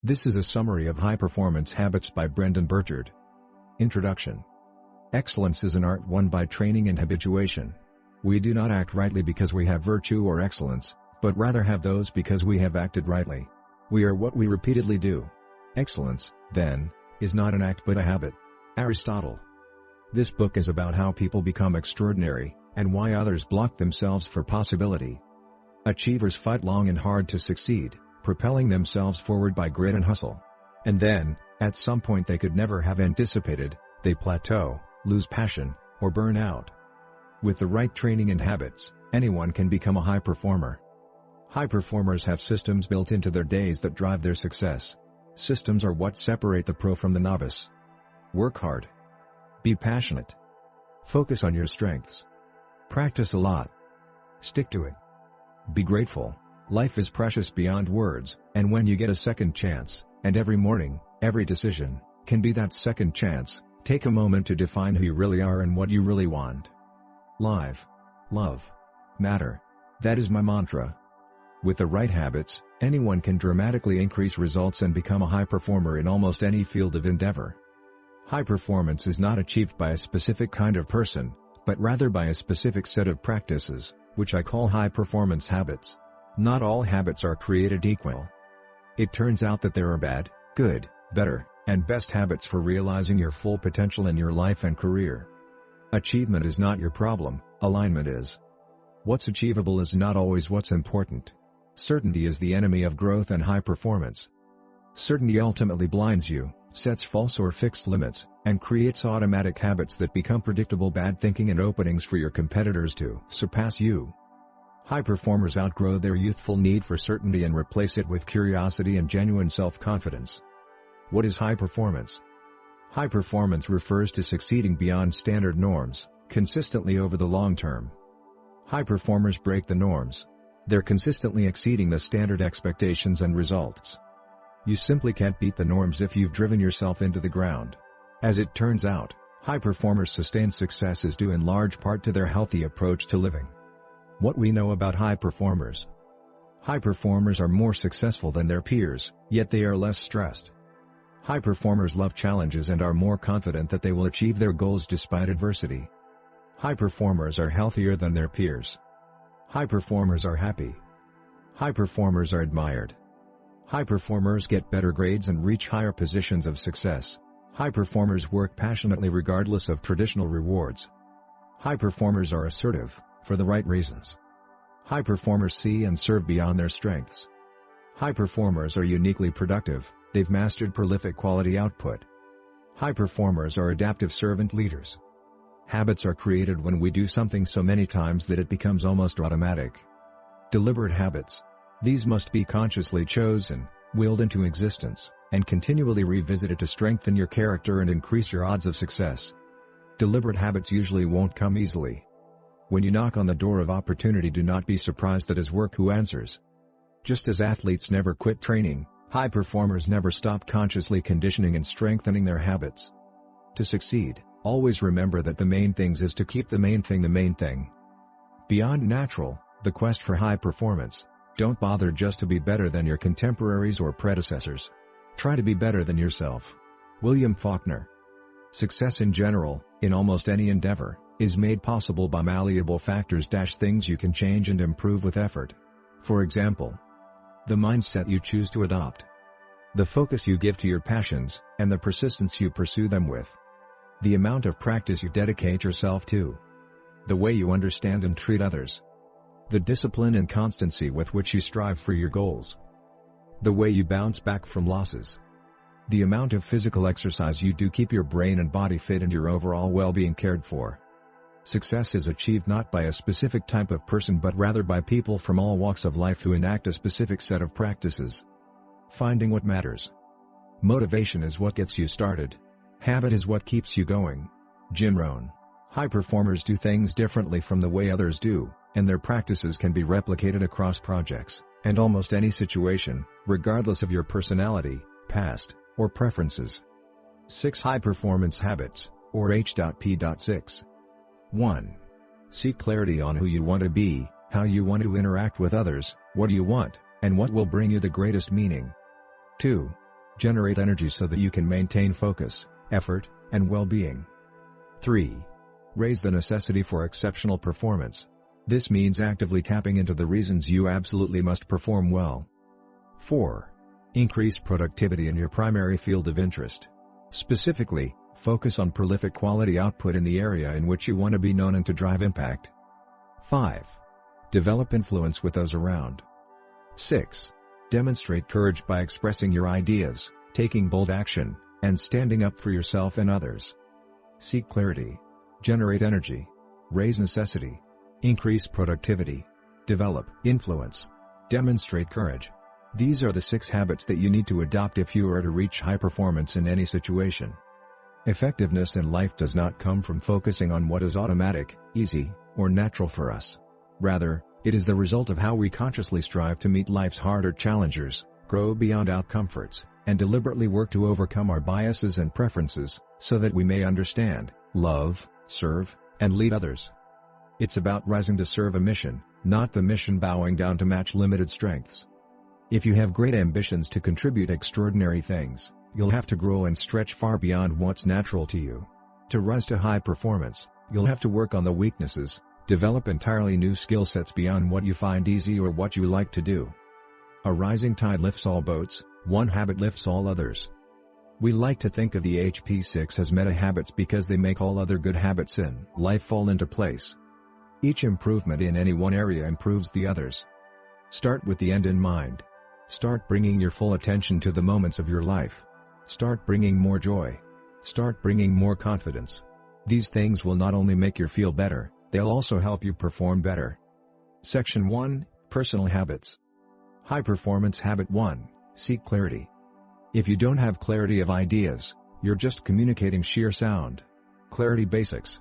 This is a summary of high-performance habits by Brendon Burchard. Introduction. Excellence is an art won by training and habituation. We do not act rightly because we have virtue or excellence, but rather have those because we have acted rightly. We are what we repeatedly do. Excellence, then, is not an act but a habit. Aristotle. This book is about how people become extraordinary, and why others block themselves for possibility. Achievers fight long and hard to succeed, propelling themselves forward by grit and hustle. And then, at some point they could never have anticipated, they plateau, lose passion, or burn out. With the right training and habits, anyone can become a high performer. High performers have systems built into their days that drive their success. Systems are what separate the pro from the novice. Work hard. Be passionate. Focus on your strengths. Practice a lot. Stick to it. Be grateful. Life is precious beyond words, and when you get a second chance, and every morning, every decision, can be that second chance, take a moment to define who you really are and what you really want. Live. Love. Matter. That is my mantra. With the right habits, anyone can dramatically increase results and become a high performer in almost any field of endeavor. High performance is not achieved by a specific kind of person, but rather by a specific set of practices, which I call high performance habits. Not all habits are created equal. It turns out that there are bad, good, better, and best habits for realizing your full potential in your life and career. Achievement is not your problem, alignment is. What's achievable is not always what's important. Certainty is the enemy of growth and high performance. Certainty ultimately blinds you, sets false or fixed limits, and creates automatic habits that become predictable bad thinking and openings for your competitors to surpass you. High performers outgrow their youthful need for certainty and replace it with curiosity and genuine self-confidence. What is high performance? High performance refers to succeeding beyond standard norms, consistently over the long term. High performers break the norms. They're consistently exceeding the standard expectations and results. You simply can't beat the norms if you've driven yourself into the ground. As it turns out, high performers' sustained success is due in large part to their healthy approach to living. What we know about high performers. High performers are more successful than their peers, yet they are less stressed. High performers love challenges and are more confident that they will achieve their goals despite adversity. High performers are healthier than their peers. High performers are happy. High performers are admired. High performers get better grades and reach higher positions of success. High performers work passionately regardless of traditional rewards. High performers are assertive, for the right reasons. High performers see and serve beyond their strengths. High performers are uniquely productive, they've mastered prolific quality output. High performers are adaptive servant leaders. Habits are created when we do something so many times that it becomes almost automatic. Deliberate habits. These must be consciously chosen, willed into existence, and continually revisited to strengthen your character and increase your odds of success. Deliberate habits usually won't come easily. When you knock on the door of opportunity, do not be surprised that it's work who answers. Just as athletes never quit training, high performers never stop consciously conditioning and strengthening their habits. To succeed, always remember that the main things is to keep the main thing the main thing. Beyond natural, the quest for high performance, don't bother just to be better than your contemporaries or predecessors. Try to be better than yourself. William Faulkner. Success in general, in almost any endeavor, is made possible by malleable factors - things you can change and improve with effort. For example, the mindset you choose to adopt, the focus you give to your passions, and the persistence you pursue them with, the amount of practice you dedicate yourself to, the way you understand and treat others, the discipline and constancy with which you strive for your goals, the way you bounce back from losses, the amount of physical exercise you do keep your brain and body fit and your overall well-being cared for. Success is achieved not by a specific type of person but rather by people from all walks of life who enact a specific set of practices. Finding what matters. Motivation is what gets you started. Habit is what keeps you going. Jim Rohn. High performers do things differently from the way others do, and their practices can be replicated across projects, and almost any situation, regardless of your personality, past, or preferences. 6 High Performance Habits, or H.P.6. 1. Seek clarity on who you want to be, how you want to interact with others, what you want, and what will bring you the greatest meaning. 2. Generate energy so that you can maintain focus, effort, and well-being. 3. Raise the necessity for exceptional performance. This means actively tapping into the reasons you absolutely must perform well. 4. Increase productivity in your primary field of interest. Specifically, focus on prolific quality output in the area in which you want to be known and to drive impact. 5. Develop influence with those around. 6. Demonstrate courage by expressing your ideas, taking bold action, and standing up for yourself and others. Seek clarity. Generate energy. Raise necessity. Increase productivity. Develop influence. Demonstrate courage. These are the 6 habits that you need to adopt if you are to reach high performance in any situation. Effectiveness in life does not come from focusing on what is automatic, easy, or natural for us. Rather, it is the result of how we consciously strive to meet life's harder challenges, grow beyond our comforts, and deliberately work to overcome our biases and preferences, so that we may understand, love, serve, and lead others. It's about rising to serve a mission, not the mission bowing down to match limited strengths. If you have great ambitions to contribute extraordinary things, you'll have to grow and stretch far beyond what's natural to you. To rise to high performance, you'll have to work on the weaknesses, develop entirely new skill sets beyond what you find easy or what you like to do. A rising tide lifts all boats, one habit lifts all others. We like to think of the HP6 as meta habits because they make all other good habits in life fall into place. Each improvement in any one area improves the others. Start with the end in mind. Start bringing your full attention to the moments of your life. Start bringing more joy. Start bringing more confidence. These things will not only make you feel better, they'll also help you perform better. Section 1, Personal Habits. High Performance Habit 1, Seek clarity. If you don't have clarity of ideas, you're just communicating sheer sound. Clarity basics.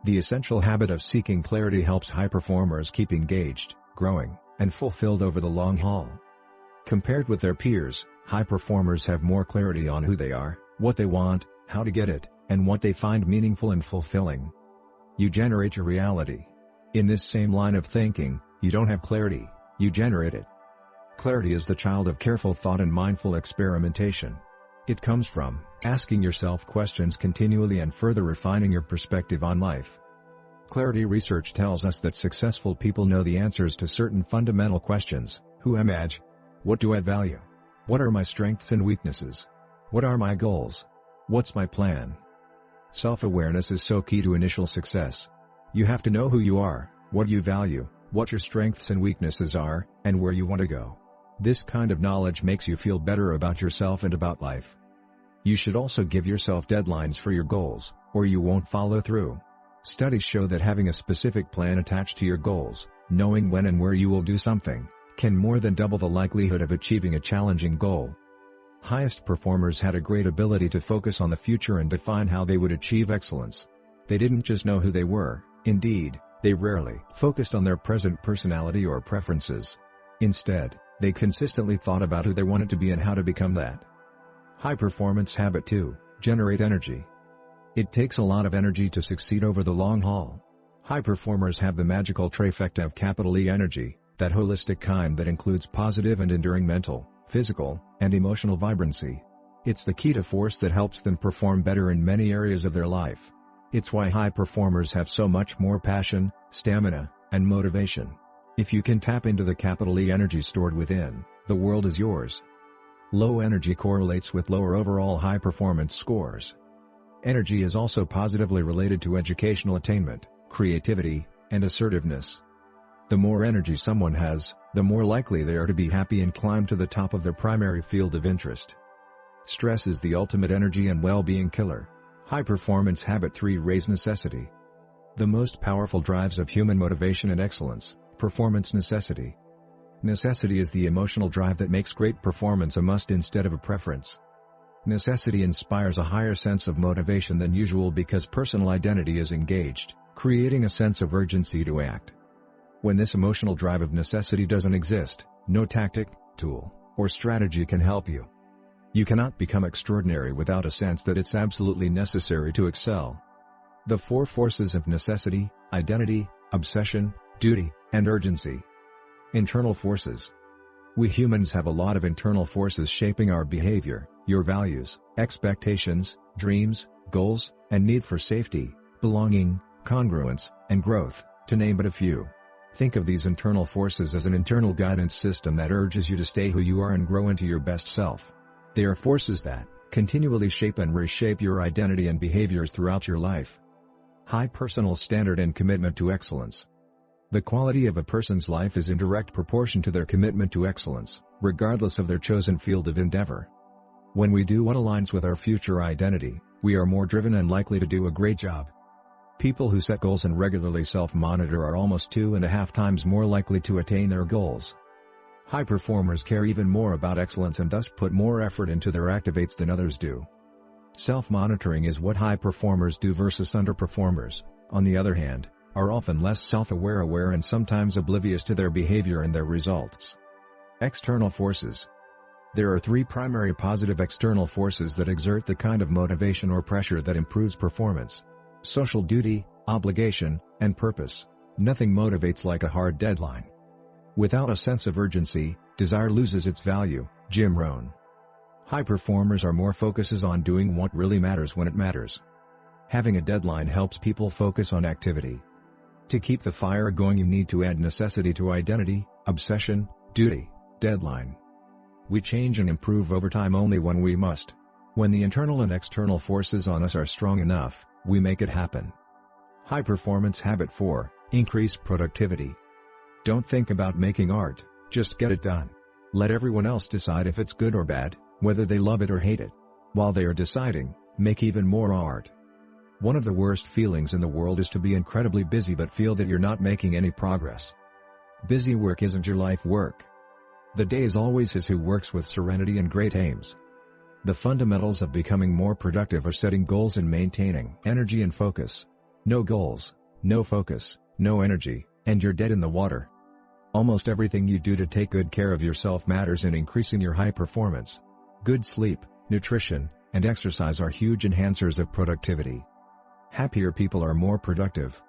The essential habit of seeking clarity helps high performers keep engaged, growing, and fulfilled over the long haul. Compared with their peers, high performers have more clarity on who they are, what they want, how to get it, and what they find meaningful and fulfilling. You generate your reality. In this same line of thinking, you don't have clarity, you generate it. Clarity is the child of careful thought and mindful experimentation. It comes from asking yourself questions continually and further refining your perspective on life. Clarity research tells us that successful people know the answers to certain fundamental questions. Who am I? What do I value? What are my strengths and weaknesses? What are my goals? What's my plan? Self-awareness is so key to initial success. You have to know who you are, what you value, what your strengths and weaknesses are, and where you want to go. This kind of knowledge makes you feel better about yourself and about life. You should also give yourself deadlines for your goals, or you won't follow through. Studies show that having a specific plan attached to your goals, knowing when and where you will do something, can more than double the likelihood of achieving a challenging goal. Highest performers had a great ability to focus on the future and define how they would achieve excellence. They didn't just know who they were, indeed, they rarely focused on their present personality or preferences. Instead, they consistently thought about who they wanted to be and how to become that. High Performance Habit 2, Generate energy. It takes a lot of energy to succeed over the long haul. High performers have the magical trifecta of capital E energy, that holistic kind that includes positive and enduring mental, physical, and emotional vibrancy. It's the key to force that helps them perform better in many areas of their life. It's why high performers have so much more passion, stamina, and motivation. If you can tap into the capital E energy stored within, the world is yours. Low energy correlates with lower overall high performance scores. Energy is also positively related to educational attainment, creativity, and assertiveness. The more energy someone has, the more likely they are to be happy and climb to the top of their primary field of interest. Stress is the ultimate energy and well-being killer. High Performance Habit 3, Raise necessity. The most powerful drives of human motivation and excellence, performance necessity. Necessity is the emotional drive that makes great performance a must instead of a preference. Necessity inspires a higher sense of motivation than usual because personal identity is engaged, creating a sense of urgency to act. When this emotional drive of necessity doesn't exist, no tactic, tool, or strategy can help you. You cannot become extraordinary without a sense that it's absolutely necessary to excel. The 4 forces of necessity: identity, obsession, duty, and urgency. Internal forces. We humans have a lot of internal forces shaping our behavior, your values, expectations, dreams, goals, and need for safety, belonging, congruence, and growth, to name but a few. Think of these internal forces as an internal guidance system that urges you to stay who you are and grow into your best self. They are forces that continually shape and reshape your identity and behaviors throughout your life. High personal standard and commitment to excellence. The quality of a person's life is in direct proportion to their commitment to excellence, regardless of their chosen field of endeavor. When we do what aligns with our future identity, we are more driven and likely to do a great job. People who set goals and regularly self-monitor are almost 2.5 times more likely to attain their goals. High performers care even more about excellence and thus put more effort into their activates than others do. Self-monitoring is what high performers do versus underperformers, on the other hand, are often less self-aware and sometimes oblivious to their behavior and their results. External forces. There are 3 primary positive external forces that exert the kind of motivation or pressure that improves performance: social duty, obligation, and purpose. Nothing motivates like a hard deadline. Without a sense of urgency, desire loses its value. Jim Rohn. High performers are more focused on doing what really matters when it matters. Having a deadline helps people focus on activity. To keep the fire going, you need to add necessity to identity, obsession, duty, deadline. We change and improve over time only when we must. When the internal and external forces on us are strong enough, we make it happen. High performance habit 4, increase productivity. Don't think about making art, just get it done. Let everyone else decide if it's good or bad, whether they love it or hate it. While they are deciding, make even more art. One of the worst feelings in the world is to be incredibly busy but feel that you're not making any progress. Busy work isn't your life work. The day is always his who works with serenity and great aims. The fundamentals of becoming more productive are setting goals and maintaining energy and focus. No goals, no focus, no energy, and you're dead in the water. Almost everything you do to take good care of yourself matters in increasing your high performance. Good sleep, nutrition, and exercise are huge enhancers of productivity. Happier people are more productive.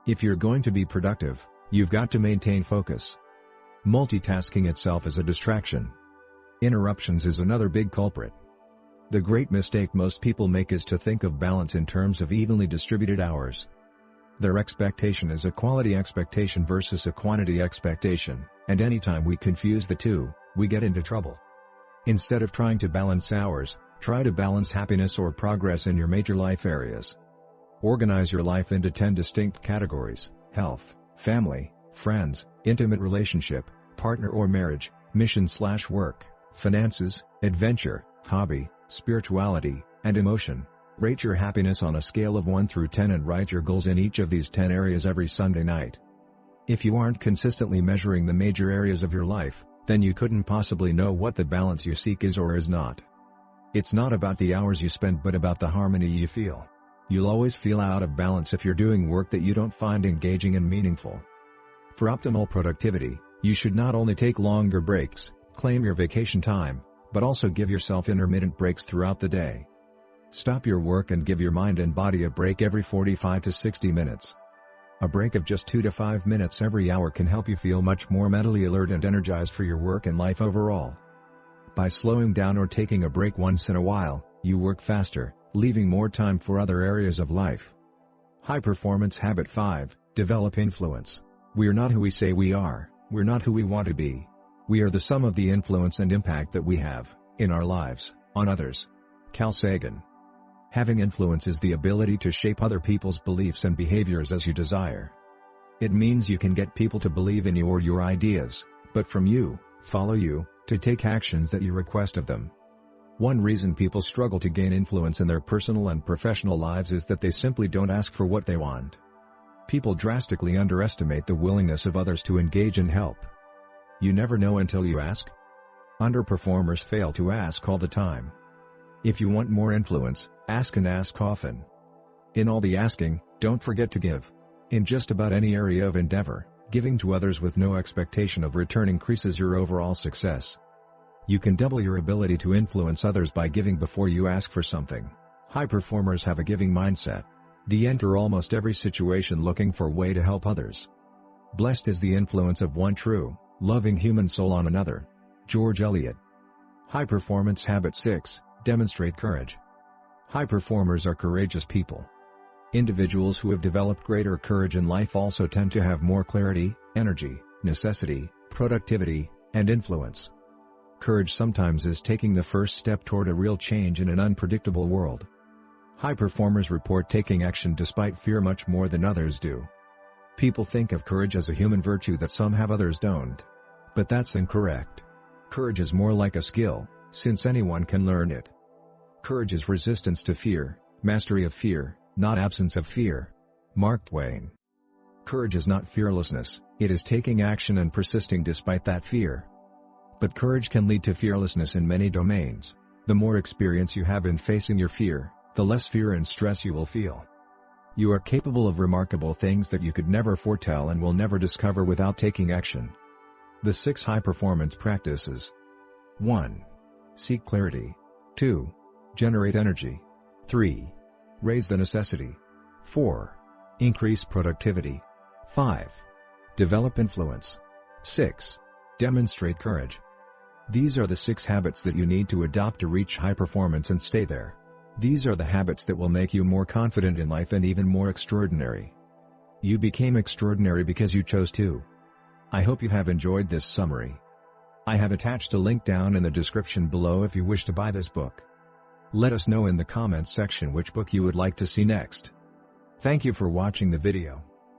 If you're going to be productive, you've got to maintain focus. Multitasking itself is a distraction. Interruptions is another big culprit. The great mistake most people make is to think of balance in terms of evenly distributed hours. Their expectation is a quality expectation versus a quantity expectation, and anytime we confuse the two, we get into trouble. Instead of trying to balance hours, try to balance happiness or progress in your major life areas. Organize your life into 10 distinct categories: health, family, friends, intimate relationship, partner or marriage, mission/work, finances, adventure, hobby, spirituality, and emotion. Rate your happiness on a scale of 1 through 10 and write your goals in each of these 10 areas every Sunday night. If you aren't consistently measuring the major areas of your life, then you couldn't possibly know what the balance you seek is or is not. It's not about the hours you spend but about the harmony you feel. You'll always feel out of balance if you're doing work that you don't find engaging and meaningful. For optimal productivity, you should not only take longer breaks, claim your vacation time, but also give yourself intermittent breaks throughout the day. Stop your work and give your mind and body a break every 45 to 60 minutes. A break of just 2 to 5 minutes every hour can help you feel much more mentally alert and energized for your work and life overall. By slowing down or taking a break once in a while, you work faster, leaving more time for other areas of life. High performance habit 5, develop influence. We are not who we say we are, we're not who we want to be. We are the sum of the influence and impact that we have, in our lives, on others. Carl Sagan. Having influence is the ability to shape other people's beliefs and behaviors as you desire. It means you can get people to believe in you or your ideas, but from you, follow you, to take actions that you request of them. One reason people struggle to gain influence in their personal and professional lives is that they simply don't ask for what they want. People drastically underestimate the willingness of others to engage and help. You never know until you ask. Underperformers fail to ask all the time. If you want more influence, ask and ask often. In all the asking, don't forget to give. In just about any area of endeavor, giving to others with no expectation of return increases your overall success. You can double your ability to influence others by giving before you ask for something. High performers have a giving mindset. They enter almost every situation looking for a way to help others. Blessed is the influence of one true, loving human soul on another. George Eliot. High performance habit 6, Demonstrate courage. High performers are courageous people. Individuals who have developed greater courage in life also tend to have more clarity, energy, necessity, productivity, and influence. Courage sometimes is taking the first step toward a real change in an unpredictable world. High performers report taking action despite fear much more than others do. People think of courage as a human virtue that some have others don't. But that's incorrect. Courage is more like a skill, since anyone can learn it. Courage is resistance to fear, mastery of fear, not absence of fear. Mark Twain. Courage is not fearlessness, it is taking action and persisting despite that fear. But courage can lead to fearlessness in many domains. The more experience you have in facing your fear, the less fear and stress you will feel. You are capable of remarkable things that you could never foretell and will never discover without taking action. The 6 high-performance practices. 1. Seek clarity. 2. Generate energy. 3. Raise the necessity. 4. Increase productivity. 5. Develop influence. 6. Demonstrate courage. These are the 6 habits that you need to adopt to reach high performance and stay there. These are the habits that will make you more confident in life and even more extraordinary. You became extraordinary because you chose to. I hope you have enjoyed this summary. I have attached a link down in the description below if you wish to buy this book. Let us know in the comments section which book you would like to see next. Thank you for watching the video.